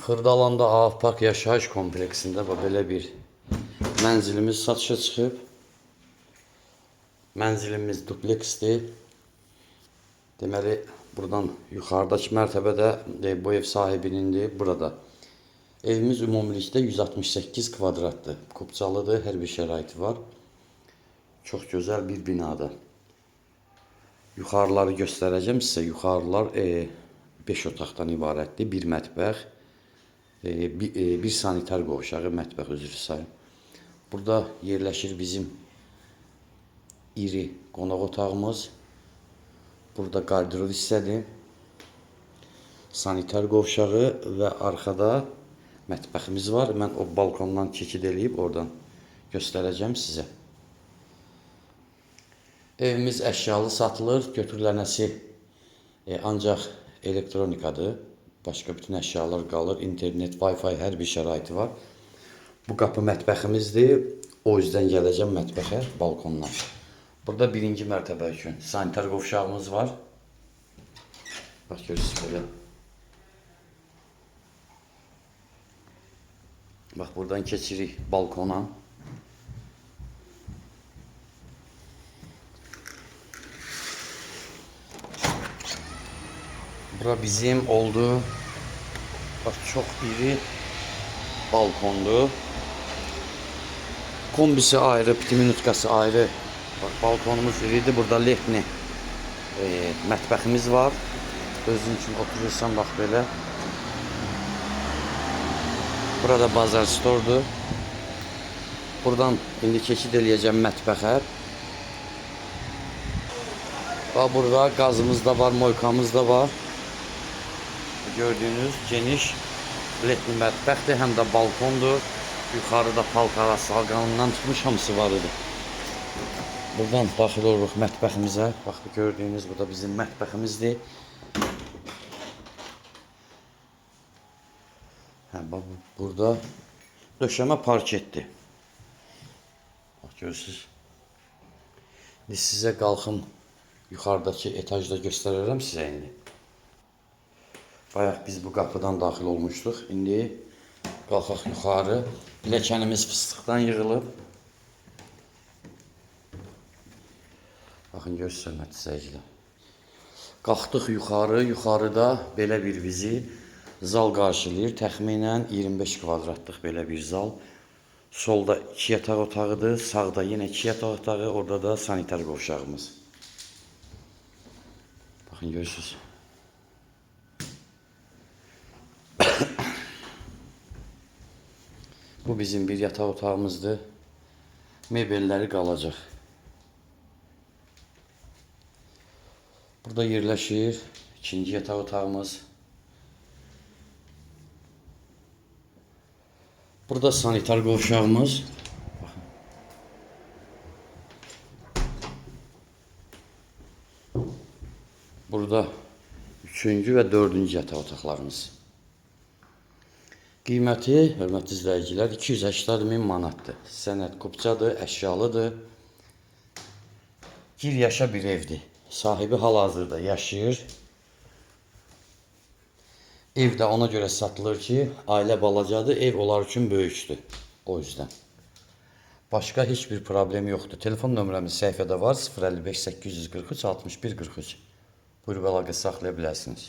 Xırdalanda Ağapark yaşayış kompleksində belə bir mənzilimiz satışa çıxıb. Mənzilimiz dupleksdir. Deməli, buradan yuxarıdakı mərtəbədə bu ev sahibinindir. Burada evimiz ümumilikdə 168 kvadratdır. Kupçalıdır, hər bir şəraiti var. Çox gözəl bir binada. Yuxarıları göstərəcəm sizə. Yuxarılar 5 otaqdan ibarətdir. Bir mətbəx, bir sanitar qovşağı, mətbəx üzrü sayın. Burada yerləşir bizim iri qonaq otağımız. Burada qardirob hissədir. Sanitar qovşağı və arxada mətbəximiz var. Mən o balkondan keçid eləyib oradan göstərəcəm sizə. Evimiz əşyalı satılır. Götürülənəsi ancaq elektronikadır. Başqa bütün əşyalar qalır. İnternet, Wi-Fi, hər bir şəraiti var. Bu qapı mətbəximizdir. O yüzden gələcəm mətbəxə balkondan. Burada birinci mərtəbə üçün sanitar qovşağımız var. Bax, görürsünüz belə. Bax, buradan keçirik balkona. Bura bizim oldu. Bak, çok iri balkondu. Kombisi ayrı, pitiminutkası ayrı. Bak, balkonumuz iridir. Burada letni mətbəximiz var. Özün üçün oturursan bax belə. Burada bazar stordur. Buradan indi keçid eləyəcəm mətbəxə. Bax, burada qazımız da var, moykamız da var. Gördüğünüz geniş letni mətbəxdir, həm də balkondur. Yuxarıda paltara salqanından tutmuş hamısı var idi. Buradan daxil oluruq mətbəximizə. Bax, gördüyünüz bu da bizim mətbəximizdir. Burada döşəmə parketdir. Bax, görürsünüz. Sizə qalxım yuxarıdakı etajda göstərərəm sizə indi. Bayaq biz bu qapıdan daxil olmuşduq. İndi qalxaq yuxarı. Ləkənimiz fıstıqdan yığılıb. Baxın, görürsünüz nəticələr. Qalxdıq yuxarı. Yuxarıda belə bir bizi zal qarşılayır. Təxminən 25 kvadratlıq belə bir zal. Solda 2 yataq otağıdır. Sağda yenə 2 yataq otağı. Orada da sanitar qovşağımız. Baxın, görürsünüz. Bu bizim bir yataq otağımızdır. Mebelləri qalacaq. Burada yerləşir ikinci yataq otağımız. Burada sanitar qovşağımız. Burada üçüncü və dördüncü yataq otaqlarımız. Qiyməti, hörmətli izləyicilər, 280.000 manatdır. Sənəd kupçadır, əşyalıdır. Bir yaşa bir evdir. Sahibi hal-hazırda yaşayır. Ev də ona görə satılır ki, ailə balacadır, ev onlar üçün böyükdür. O yüzden. Başqa heç bir problem yoxdur. Telefon nömrəmiz səhifədə var, 055 843 61 43. Buyurub əlaqə saxlaya bilərsiniz.